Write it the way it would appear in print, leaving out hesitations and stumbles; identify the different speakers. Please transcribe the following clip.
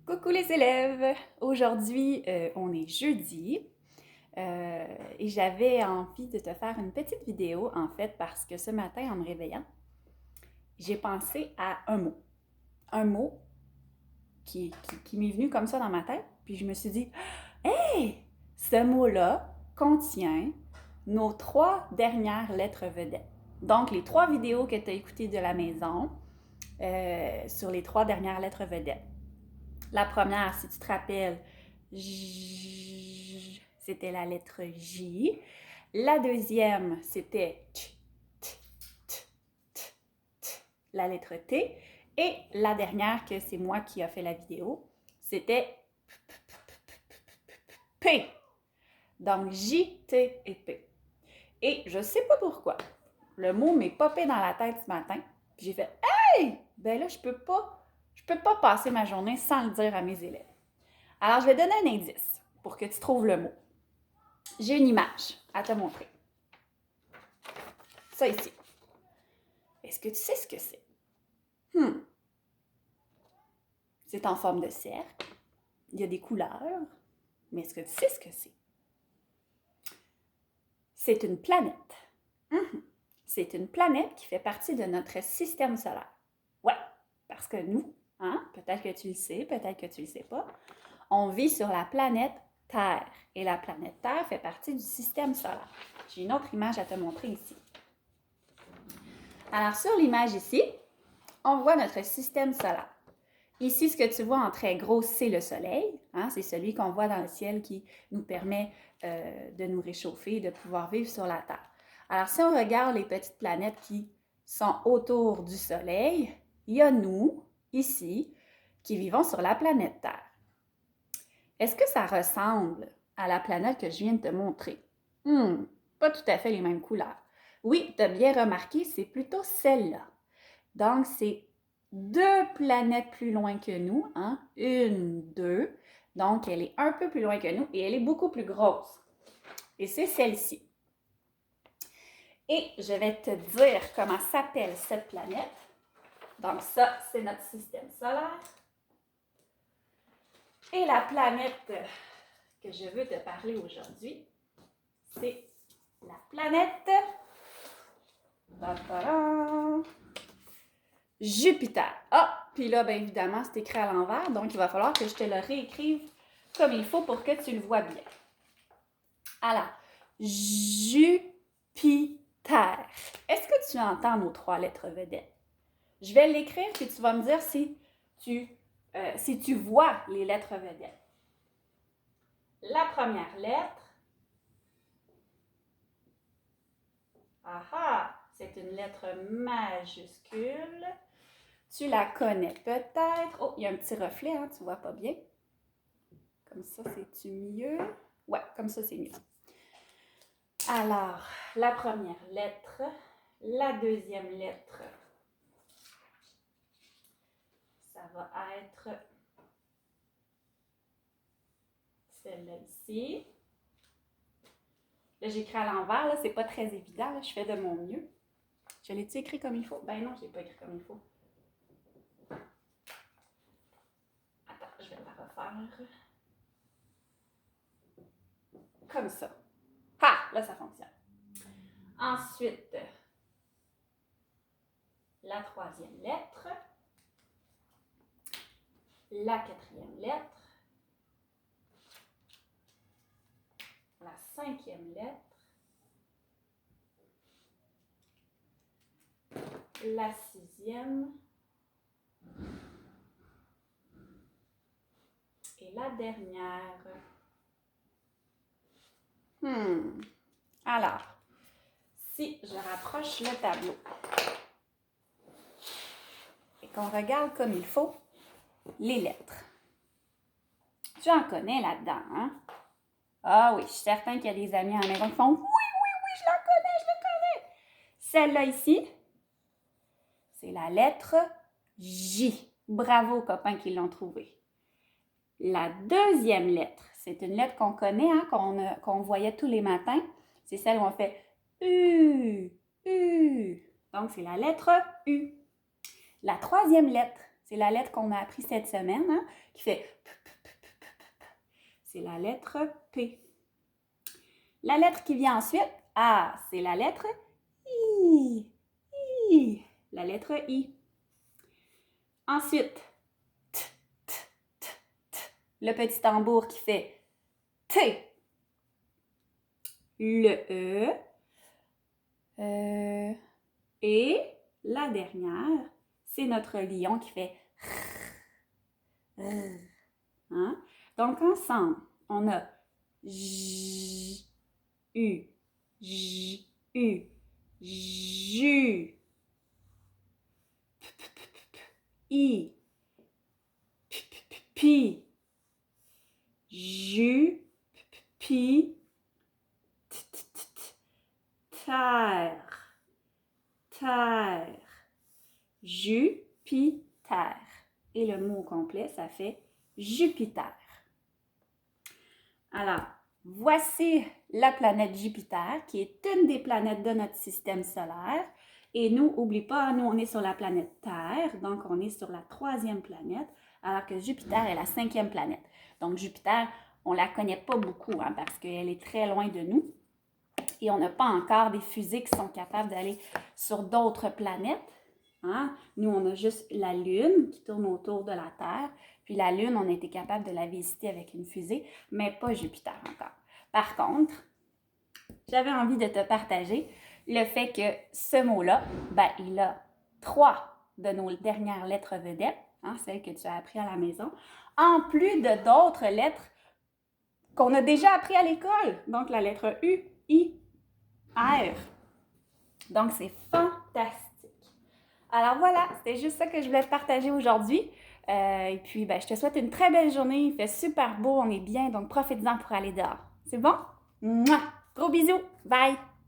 Speaker 1: Coucou les élèves! Aujourd'hui, on est jeudi et j'avais envie de te faire une petite vidéo en fait parce que ce matin en me réveillant, j'ai pensé à un mot qui m'est venu comme ça dans ma tête, puis je me suis dit, hey! Ce mot-là contient nos 3 dernières lettres vedettes. Donc les 3 vidéos que tu as écoutées de la maison sur les 3 dernières lettres vedettes. La première, si tu te rappelles, c'était la lettre J. La deuxième, c'était la lettre T. Et la dernière, que c'est moi qui a fait la vidéo, c'était P. Donc J, T et P. Et je sais pas pourquoi, le mot m'est popé dans la tête ce matin. Puis j'ai fait hey! Ben là, je peux pas passer ma journée sans le dire à mes élèves. Alors, je vais donner un indice pour que tu trouves le mot. J'ai une image à te montrer. Ça ici. Est-ce que tu sais ce que c'est? C'est en forme de cercle. Il y a des couleurs. Mais est-ce que tu sais ce que c'est? C'est une planète. C'est une planète qui fait partie de notre système solaire. Ouais, parce que nous, peut-être que tu le sais, peut-être que tu ne le sais pas, on vit sur la planète Terre. Et la planète Terre fait partie du système solaire. J'ai une autre image à te montrer ici. Alors, sur l'image ici, on voit notre système solaire. Ici, ce que tu vois en très gros, c'est le soleil. C'est celui qu'on voit dans le ciel qui nous permet de nous réchauffer, de pouvoir vivre sur la Terre. Alors, si on regarde les petites planètes qui sont autour du soleil, il y a nous, ici, qui vivons sur la planète Terre. Est-ce que ça ressemble à la planète que je viens de te montrer? Pas tout à fait les mêmes couleurs. Oui, tu as bien remarqué, c'est plutôt celle-là. Donc, c'est 2 planètes plus loin que nous, une, deux. Donc, elle est un peu plus loin que nous et elle est beaucoup plus grosse. Et c'est celle-ci. Et je vais te dire comment s'appelle cette planète. Donc, ça, c'est notre système solaire. Et la planète que je veux te parler aujourd'hui, c'est la planète Jupiter. Puis là, bien évidemment, c'est écrit à l'envers, donc il va falloir que je te le réécrive comme il faut pour que tu le vois bien. Alors, Jupiter. Est-ce que tu entends nos 3 lettres vedettes? Je vais l'écrire, puis tu vas me dire si tu vois les lettres vedettes. La première lettre, c'est une lettre majuscule. Tu la connais peut-être. Oh, il y a un petit reflet, tu vois pas bien. Comme ça, c'est-tu mieux? Ouais, comme ça, c'est mieux. Alors, la première lettre, la deuxième lettre, ça va être celle-là ici. Là, j'écris à l'envers, là, c'est pas très évident, là, je fais de mon mieux. Je l'ai-tu écrit comme il faut? Ben non, je l'ai pas écrit comme il faut. Attends, je vais la refaire. Comme ça. Là, ça fonctionne. Ensuite, la troisième lettre, la quatrième lettre, la cinquième lettre, la sixième et la dernière. Alors, si je rapproche le tableau et qu'on regarde comme il faut les lettres, tu en connais là-dedans, Ah oui, je suis certaine qu'il y a des amis à la maison qui font oui, je la connais. Celle-là ici, c'est la lettre J. Bravo aux copains qui l'ont trouvée. La deuxième lettre, c'est une lettre qu'on connaît, qu'on voyait tous les matins. C'est celle où on fait U. Donc, c'est la lettre U. La troisième lettre, C'est la lettre qu'on a appris cette semaine, hein, qui fait p, p, p, p, p, p. C'est la lettre P. La lettre qui vient ensuite, c'est la lettre I. I. La lettre I. Ensuite, t, t, t, t. Le petit tambour qui fait T. Le E. Et la dernière, c'est notre lion qui fait R. Hein? Donc, ensemble, on a J, U, J, U, Ju, P, P, P, P, P, I, P, P, P, Pi, Ju, P, P, Pi, T, T, T, T, Terre, terre, Jupiter. Et le mot complet, ça fait Jupiter. Alors, voici la planète Jupiter, qui est une des planètes de notre système solaire. Et nous, n'oublie pas, nous, on est sur la planète Terre, donc on est sur la 3e planète, alors que Jupiter est la 5e planète. Donc, Jupiter, on ne la connaît pas beaucoup, hein, parce qu'elle est très loin de nous. Et on n'a pas encore des fusées qui sont capables d'aller sur d'autres planètes. Hein? Nous, on a juste la Lune qui tourne autour de la Terre. Puis la Lune, on a été capable de la visiter avec une fusée, mais pas Jupiter encore. Par contre, j'avais envie de te partager le fait que ce mot-là, il a 3 de nos dernières lettres vedettes, hein, celles que tu as appris à la maison, en plus de d'autres lettres qu'on a déjà appris à l'école. Donc, la lettre U, I, R. Donc, c'est fantastique. Alors voilà, c'était juste ça que je voulais te partager aujourd'hui. Et puis, je te souhaite une très belle journée. Il fait super beau, on est bien, donc profite-en pour aller dehors. C'est bon? Mouah! Gros bisous! Bye!